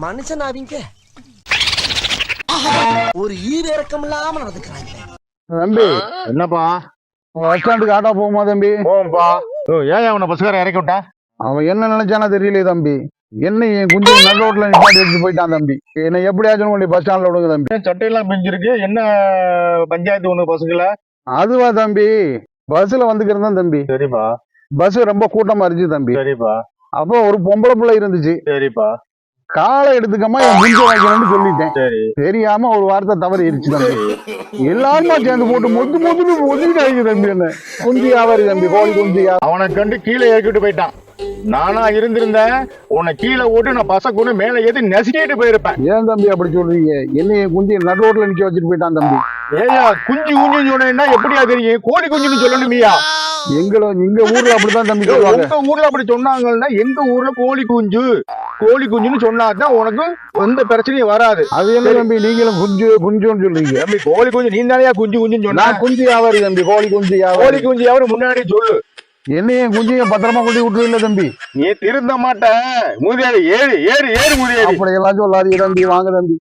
மனுஷன் அவங்க ஒரு ஈர இறக்கம் இல்லாம நடந்துக்கிறாங்க. தம்பி என்னப்பா? பஸ் ஸ்டாண்டுக்கு ஆட்டோ போகுமா தம்பி? போம்பா. ஏன் அவனை பஸ்கார இறக்கி விட்டா? அவன் என்ன நினைச்சானா தெரியலையே தம்பி. என்ன என் குஞ்சு நல்ல ரோட்ல நிப்பாட்டி வச்சு போயிட்டான் தம்பி. என்னை எப்படியாச்சும் கொண்டு பஸ் ஸ்டாண்ட்ல விடுங்க தம்பி. சட்டையெல்லாம் பிஞ்சிருக்கு. என்ன பஞ்சாயத்து ஒண்ணு பசங்கள? அதுவா தம்பி, பஸ்ல வந்துக்கிறதான் தம்பி. சரிப்பா. பஸ் ரொம்ப கூட்டமா இருந்துச்சு தம்பி. சரிப்பா. அப்போ ஒரு பொம்பளை பிள்ளை இருந்துச்சு. சரிப்பா. காலை எடுத்துக்கமா என் குஞ்சு வைக்கணும்னு சொல்லிட்டேன். சரி. தெரியாம ஒரு வார்த்தை தவறிடுச்சு தம்பி. எல்லாருமா சேர்ந்து போட்டு ஒதுக்கிட்டாங்க தம்பி. என்ன குஞ்சு வியாபாரி தம்பி, கோழி குஞ்சு. அவனை கண்டு கீழே இறக்கிட்டு போயிட்டான். நானா இருந்திருந்தேன் உன்னை கீழே ஓட்டு நான் பச கொண்டு மேல ஏத்தி நெசிக்கிட்டு போயிருப்பேன். ஏன் தம்பி அப்படி சொல்றீங்க? என்ன என் குஞ்சு நடு ரோட்ல நிக்க வச்சுட்டு போயிட்டான் தம்பி. ஏயா குஞ்சு குஞ்சுன்னு சொன்னா எப்படியா தெரியும்? கோழி குஞ்சுன்னு சொல்லணுமியா? எங்க ஊர்ல அப்படித்தான் தம்பி சொல்லுவாங்க. உங்க ஊர்ல அப்படி சொன்னாங்கன்னா எங்க ஊர்ல கோழி குஞ்சுன்னு சொன்னாதான் உனக்கு எந்த பிரச்சனையும் வராது. அது என்ன தம்பி நீங்களும் குஞ்சுன்னு சொல்றீங்க? தம்பி கோழி குஞ்சு நீ தானே குஞ்சுன்னு சொன்னா? குஞ்சு வியாபாரி தம்பி, கோழி குஞ்சு வியாபாரி முன்னாடி சொல்லு. என்னைய குஞ்சைய பத்திரமா கொண்டு விட்டுரு இல்ல தம்பி. நீ திருந்த மாட்ட. முதியாரி ஏறு முதியாரி. அப்படி எல்லாம் சொல்லாதீங்க தம்பி. வாங்க தம்பி.